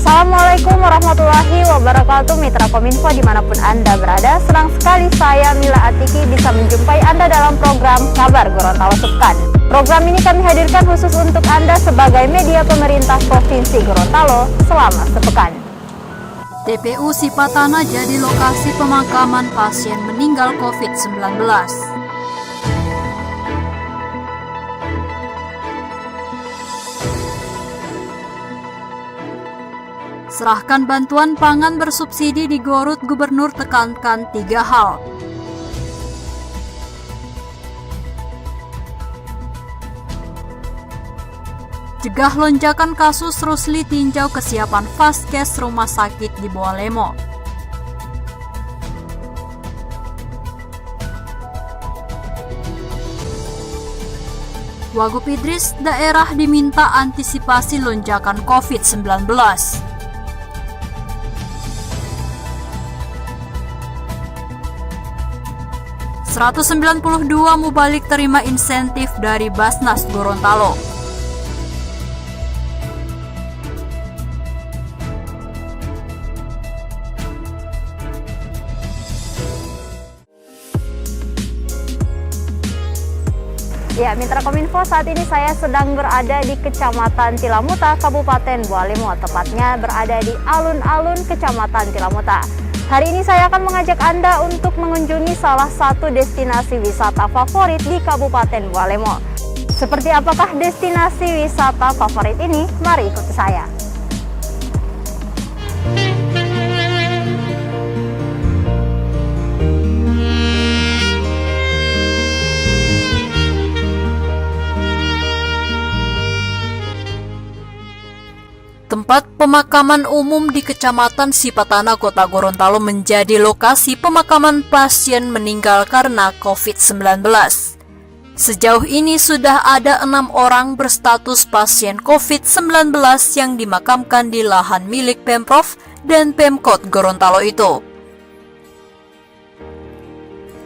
Assalamualaikum warahmatullahi wabarakatuh, Mitra Kominfo dimanapun Anda berada. Senang sekali saya Mila Atiki bisa menjumpai Anda dalam program Kabar Gorontalo Sepekan. Program ini kami hadirkan khusus untuk Anda sebagai media pemerintah Provinsi Gorontalo selama sepekan. TPU Sipatana jadi lokasi pemakaman pasien meninggal COVID-19. Serahkan bantuan pangan bersubsidi di Garut, Gubernur tekankan 3 hal. Cegah lonjakan kasus, Rusli tinjau kesiapan Vaskes rumah sakit di Bawalemo. Wagub Idris, daerah diminta antisipasi lonjakan COVID-19. $192 mubalik terima insentif dari Basnas Gorontalo. Ya, Mitra Kominfo, saat ini saya sedang berada di Kecamatan Tilamuta, Kabupaten Bawalemo, tepatnya berada di alun-alun Kecamatan Tilamuta. Hari ini saya akan mengajak Anda untuk mengunjungi salah satu destinasi wisata favorit di Kabupaten Bawalemo. Seperti apakah destinasi wisata favorit ini? Mari ikuti saya. Tempat pemakaman umum di Kecamatan Sipatana, Kota Gorontalo menjadi lokasi pemakaman pasien meninggal karena COVID-19. Sejauh ini sudah ada 6 orang berstatus pasien COVID-19 yang dimakamkan di lahan milik Pemprov dan Pemkot Gorontalo itu.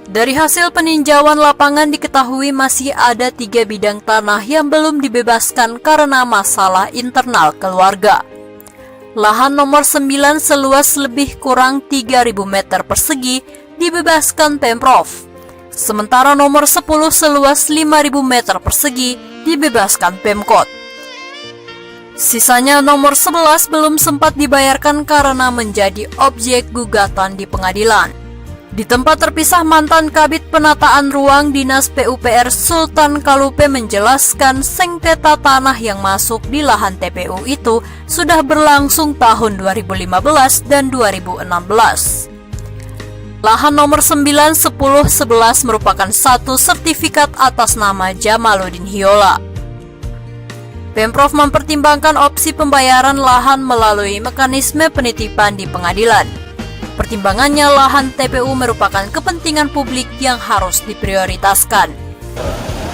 Dari hasil peninjauan lapangan diketahui masih ada 3 bidang tanah yang belum dibebaskan karena masalah internal keluarga. Lahan nomor 9 seluas lebih kurang 3.000 meter persegi dibebaskan Pemprov. Sementara nomor 10 seluas 5.000 meter persegi dibebaskan Pemkot. Sisanya nomor 11 belum sempat dibayarkan karena menjadi objek gugatan di pengadilan. Di tempat terpisah, mantan Kabid Penataan Ruang Dinas PUPR Sultan Kalupe menjelaskan sengketa tanah yang masuk di lahan TPU itu sudah berlangsung tahun 2015 dan 2016. Lahan nomor 9, 10, 11 merupakan satu sertifikat atas nama Jamaluddin Hiola. Pemprov mempertimbangkan opsi pembayaran lahan melalui mekanisme penitipan di pengadilan. Pertimbangannya, lahan TPU merupakan kepentingan publik yang harus diprioritaskan.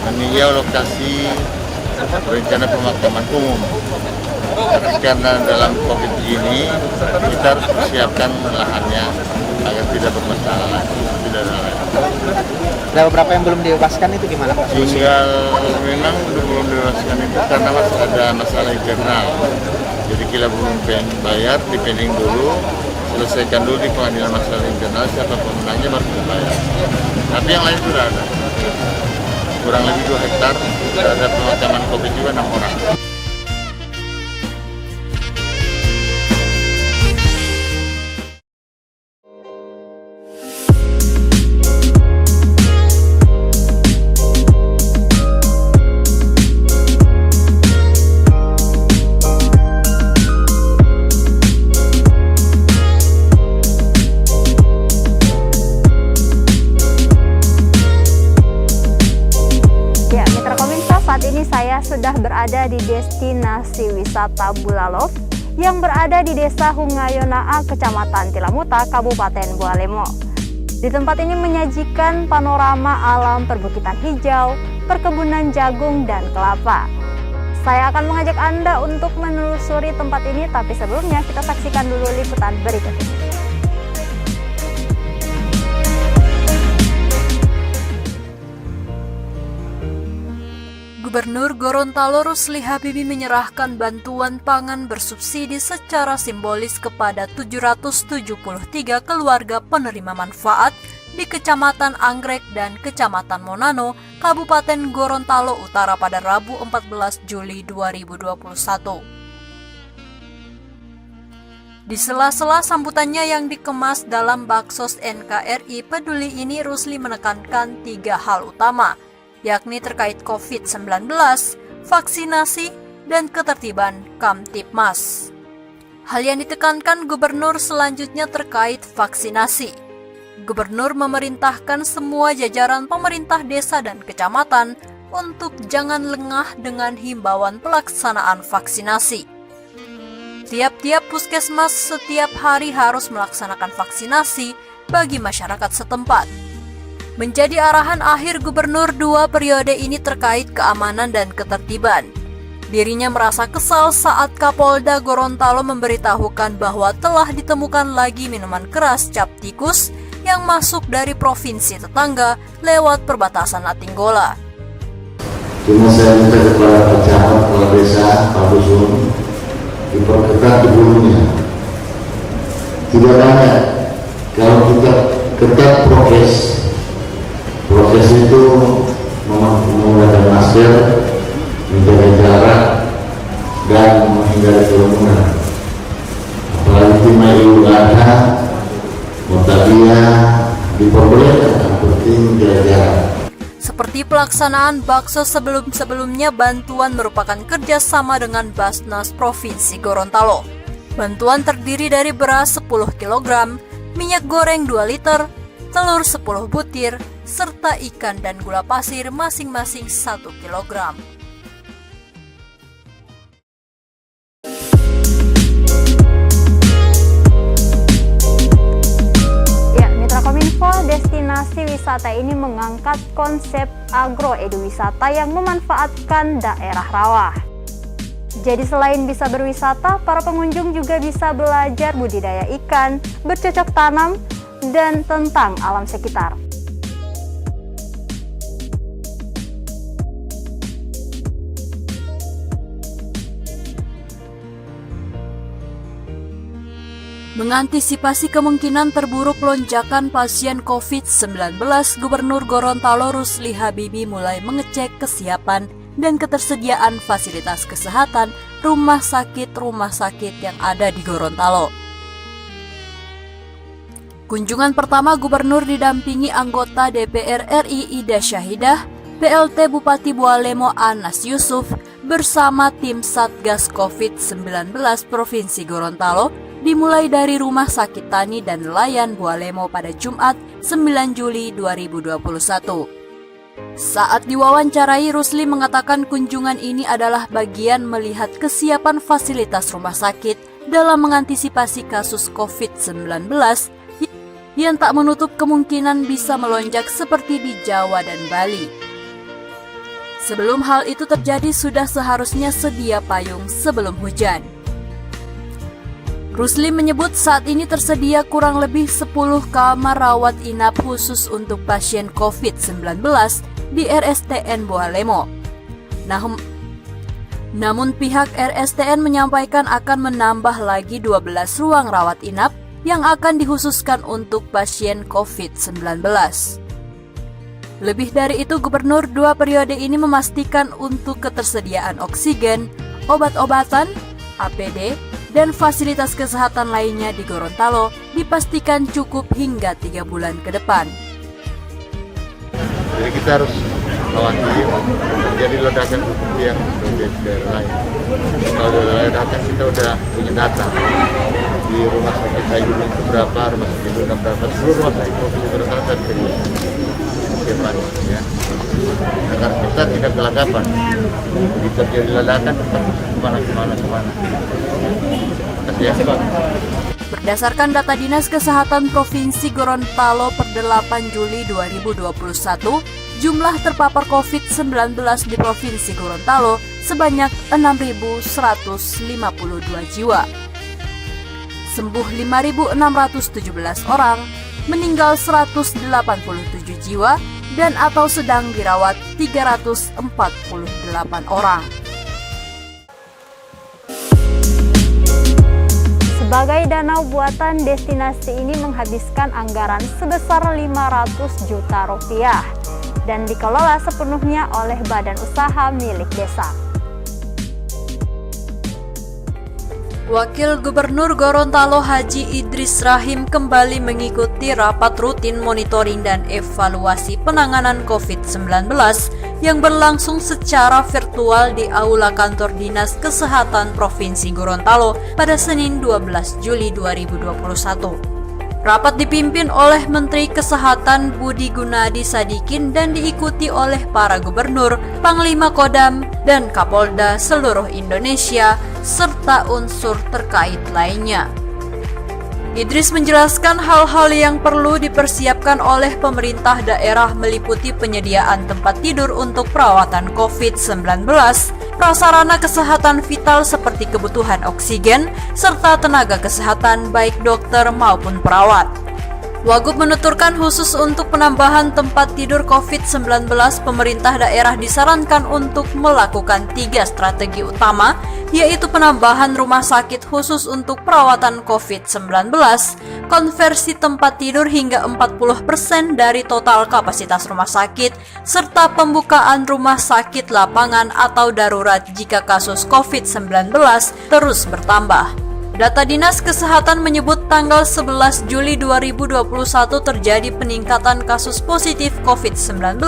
Meninjau lokasi rencana pemakaman umum. Karena dalam COVID ini kita harus persiapkan lahannya agar tidak bermasalah lagi. Ada beberapa yang belum dibebaskan, itu gimana Pak? Tinggal memang belum dibebaskan itu karena masih ada masalah internal. Jadi kita belum bayar, dipending dulu. Selesaikan dulu di pengadilan masalah internal, siapa pemenangnya baru kita bayar. Tapi yang lain sudah ada. Kurang lebih 2 hektar, sudah ada pemakaman COVID juga 6 orang. Saat ini saya sudah berada di destinasi wisata Bulalow yang berada di Desa Hungayonaa, Kecamatan Tilamuta, Kabupaten Bawalemo. Di tempat ini menyajikan panorama alam perbukitan hijau, perkebunan jagung, dan kelapa. Saya akan mengajak Anda untuk menelusuri tempat ini, tapi sebelumnya kita saksikan dulu liputan berikut ini. Gubernur Gorontalo Rusli Habibie menyerahkan bantuan pangan bersubsidi secara simbolis kepada 773 keluarga penerima manfaat di Kecamatan Anggrek dan Kecamatan Monano, Kabupaten Gorontalo Utara pada Rabu 14 Juli 2021. Di sela-sela sambutannya yang dikemas dalam Baksos NKRI Peduli ini, Rusli menekankan 3 hal utama, yakni terkait COVID-19, vaksinasi, dan ketertiban Kamtibmas. Hal yang ditekankan Gubernur selanjutnya terkait vaksinasi. Gubernur memerintahkan semua jajaran pemerintah desa dan kecamatan untuk jangan lengah dengan himbauan pelaksanaan vaksinasi. Tiap-tiap puskesmas setiap hari harus melaksanakan vaksinasi bagi masyarakat setempat. Menjadi arahan akhir Gubernur 2 periode ini terkait keamanan dan ketertiban. Dirinya merasa kesal saat Kapolda Gorontalo memberitahukan bahwa telah ditemukan lagi minuman keras cap tikus yang masuk dari provinsi tetangga lewat perbatasan Latinggola. Cuma saya minta kepada camat, kepala desa, Pak Dusun, diperketat di hulunya. Tidak banyak kalau kita ketat prokes itu menggunakan masker, menjaga jarak, dan menghindari kerumunan. Apalagi tema Idul Adha, Mutabiyah diperbolehkan, yang penting jaga jarak. Seperti pelaksanaan bakso sebelum-sebelumnya, bantuan merupakan kerjasama dengan Basnas Provinsi Gorontalo. Bantuan terdiri dari beras 10 kg, minyak goreng 2 liter, telur 10 butir, serta ikan dan gula pasir masing-masing 1 kg. Destinasi wisata ini mengangkat konsep agro-eduwisata yang memanfaatkan daerah rawa. Jadi selain bisa berwisata, para pengunjung juga bisa belajar budidaya ikan, bercocok tanam, dan tentang alam sekitar. Mengantisipasi kemungkinan terburuk lonjakan pasien COVID-19, Gubernur Gorontalo Rusli Habibie mulai mengecek kesiapan dan ketersediaan fasilitas kesehatan rumah sakit yang ada di Gorontalo. Kunjungan pertama Gubernur didampingi anggota DPR RI Ida Syahidah, PLT Bupati Bualemo Anas Yusuf, bersama tim Satgas COVID-19 Provinsi Gorontalo, dimulai dari Rumah Sakit Tani dan Nelayan Bualemo pada Jumat 9 Juli 2021. Saat diwawancarai, Rusli mengatakan kunjungan ini adalah bagian melihat kesiapan fasilitas rumah sakit dalam mengantisipasi kasus COVID-19 yang tak menutup kemungkinan bisa melonjak seperti di Jawa dan Bali. Sebelum hal itu terjadi, sudah seharusnya sedia payung sebelum hujan. Rusli menyebut saat ini tersedia kurang lebih 10 kamar rawat inap khusus untuk pasien COVID-19 di RSTN Bualemo. Namun pihak RSTN menyampaikan akan menambah lagi 12 ruang rawat inap yang akan dikhususkan untuk pasien COVID-19. Lebih dari itu, Gubernur 2 periode ini memastikan untuk ketersediaan oksigen, obat-obatan, APD, dan fasilitas kesehatan lainnya di Gorontalo dipastikan cukup hingga 3 bulan ke depan. Jadi kita harus khawatir terjadi ledakan seperti yang terjadi di daerah lain. Kalau ada ledakan kita udah punya data di rumah sakit Ayu itu berapa, rumah sakit itu berapa, seluruh rumah sakit Provinsi Gorontalo dan ya. Agar kita tidak kelagapan. Jadi terjadi ledakan kemana. Terima kasih ya. Berdasarkan data Dinas Kesehatan Provinsi Gorontalo per 8 Juli 2021, jumlah terpapar COVID-19 di Provinsi Gorontalo sebanyak 6.152 jiwa. Sembuh 5.617 orang, meninggal 187 jiwa, dan atau sedang dirawat 348 orang. Sebagai danau buatan, destinasi ini menghabiskan anggaran sebesar 500 juta rupiah dan dikelola sepenuhnya oleh badan usaha milik desa. Wakil Gubernur Gorontalo Haji Idris Rahim kembali mengikuti rapat rutin monitoring dan evaluasi penanganan COVID-19 yang berlangsung secara virtual di Aula Kantor Dinas Kesehatan Provinsi Gorontalo pada Senin 12 Juli 2021. Rapat dipimpin oleh Menteri Kesehatan Budi Gunadi Sadikin dan diikuti oleh para gubernur, Panglima Kodam, dan Kapolda seluruh Indonesia, serta unsur terkait lainnya. Idris menjelaskan hal-hal yang perlu dipersiapkan oleh pemerintah daerah meliputi penyediaan tempat tidur untuk perawatan COVID-19, prasarana kesehatan vital seperti kebutuhan oksigen, serta tenaga kesehatan baik dokter maupun perawat. Wagub menuturkan khusus untuk penambahan tempat tidur COVID-19, pemerintah daerah disarankan untuk melakukan 3 strategi utama, yaitu penambahan rumah sakit khusus untuk perawatan COVID-19, konversi tempat tidur hingga 40% dari total kapasitas rumah sakit, serta pembukaan rumah sakit lapangan atau darurat jika kasus COVID-19 terus bertambah. Data Dinas Kesehatan menyebut tanggal 11 Juli 2021 terjadi peningkatan kasus positif COVID-19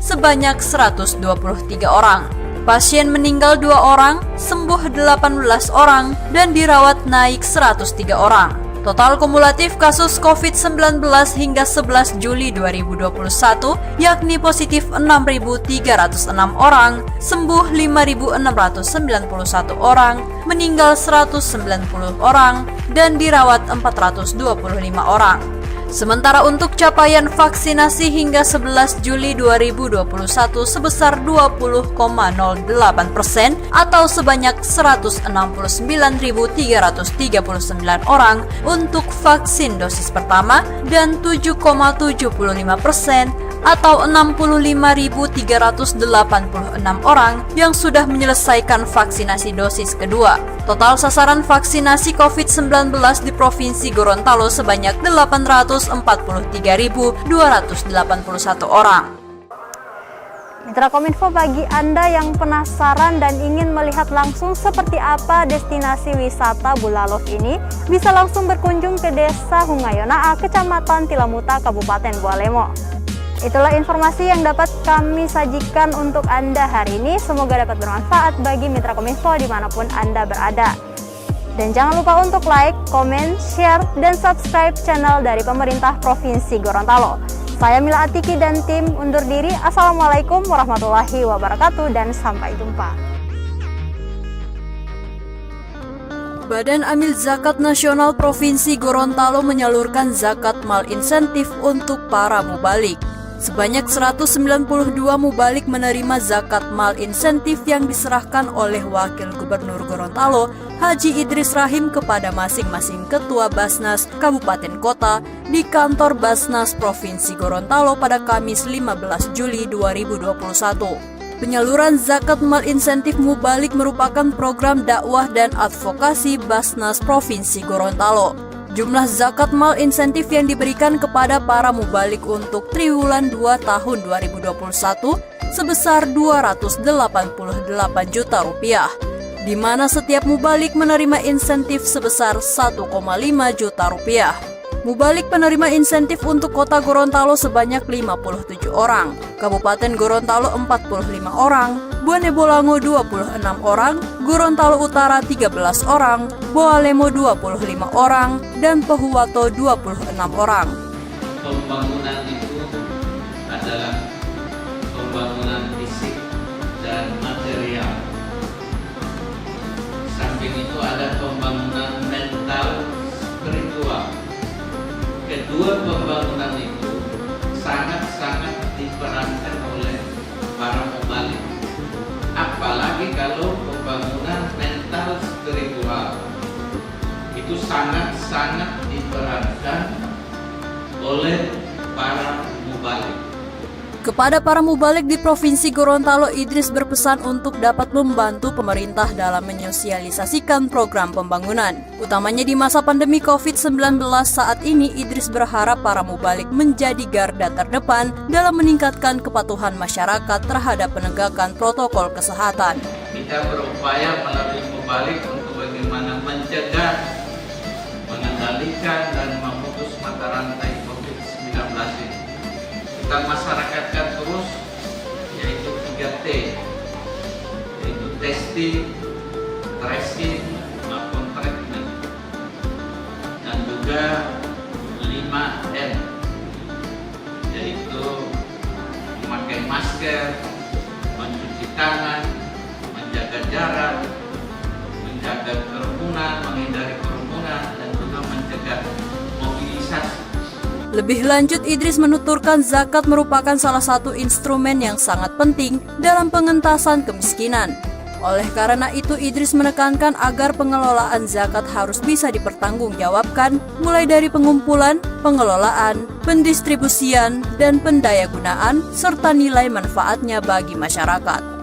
sebanyak 123 orang. Pasien meninggal 2 orang, sembuh 18 orang, dan dirawat naik 103 orang. Total kumulatif kasus COVID-19 hingga 11 Juli 2021 yakni positif 6.306 orang, sembuh 5.691 orang, meninggal 190 orang, dan dirawat 425 orang. Sementara untuk capaian vaksinasi hingga 11 Juli 2021 sebesar 20,08% atau sebanyak 169.339 orang untuk vaksin dosis pertama dan 7,75% atau 65.386 orang yang sudah menyelesaikan vaksinasi dosis kedua. Total sasaran vaksinasi COVID-19 di Provinsi Gorontalo sebanyak 843.281 orang. Mitra Kominfo, bagi Anda yang penasaran dan ingin melihat langsung seperti apa destinasi wisata Bulalof ini, bisa langsung berkunjung ke Desa Hungayona, Kecamatan Tilamuta, Kabupaten Bualemo. Itulah informasi yang dapat kami sajikan untuk Anda hari ini. Semoga dapat bermanfaat bagi Mitra Kominfo dimanapun Anda berada. Dan jangan lupa untuk like, komen, share, dan subscribe channel dari pemerintah Provinsi Gorontalo. Saya Mila Atiki dan tim undur diri. Assalamualaikum warahmatullahi wabarakatuh dan sampai jumpa. Badan Amil Zakat Nasional Provinsi Gorontalo menyalurkan zakat mal insentif untuk para mubalik. Sebanyak 192 mubalik menerima zakat mal insentif yang diserahkan oleh Wakil Gubernur Gorontalo Haji Idris Rahim kepada masing-masing Ketua Basnas Kabupaten Kota di kantor Basnas Provinsi Gorontalo pada Kamis 15 Juli 2021. Penyaluran zakat mal insentif mubalik merupakan program dakwah dan advokasi Basnas Provinsi Gorontalo. Jumlah zakat mal insentif yang diberikan kepada para mubalik untuk triwulan 2 tahun 2021 sebesar 288 juta rupiah, di mana setiap mubalik menerima insentif sebesar 1,5 juta rupiah. Mubalik penerima insentif untuk Kota Gorontalo sebanyak 57 orang, Kabupaten Gorontalo 45 orang, Bone Bolango 26 orang, Gorontalo Utara 13 orang, Bualemo 25 orang, dan Pohuwato 26 orang. Pembangunan itu adalah pembangunan fisik dan material. Samping itu ada pembangunan mental, spiritual. Kedua pembangunan itu sangat-sangat diperankan oleh para mubalik. Apalagi kalau pembangunan mental spiritual itu sangat-sangat diperankan oleh para mubalik. Kepada para mubalik di Provinsi Gorontalo, Idris berpesan untuk dapat membantu pemerintah dalam menyosialisasikan program pembangunan. Utamanya di masa pandemi COVID-19 saat ini, Idris berharap para mubalik menjadi garda terdepan dalam meningkatkan kepatuhan masyarakat terhadap penegakan protokol kesehatan. Kita berupaya melalui mubalik untuk bagaimana mencegah, mengendalikan, dan memutus mata rantai COVID-19 ini. Kita masyarakatkan terus, yaitu 3T, yaitu testing, tracing, maupun treatment, dan juga 5M, yaitu memakai masker, mencuci tangan, menjaga jarak, menjaga kerumunan, menghindari kerumunan, dan juga mencegah mobilisasi. Lebih lanjut, Idris menuturkan zakat merupakan salah satu instrumen yang sangat penting dalam pengentasan kemiskinan. Oleh karena itu, Idris menekankan agar pengelolaan zakat harus bisa dipertanggungjawabkan, mulai dari pengumpulan, pengelolaan, pendistribusian, dan pendayagunaan, serta nilai manfaatnya bagi masyarakat.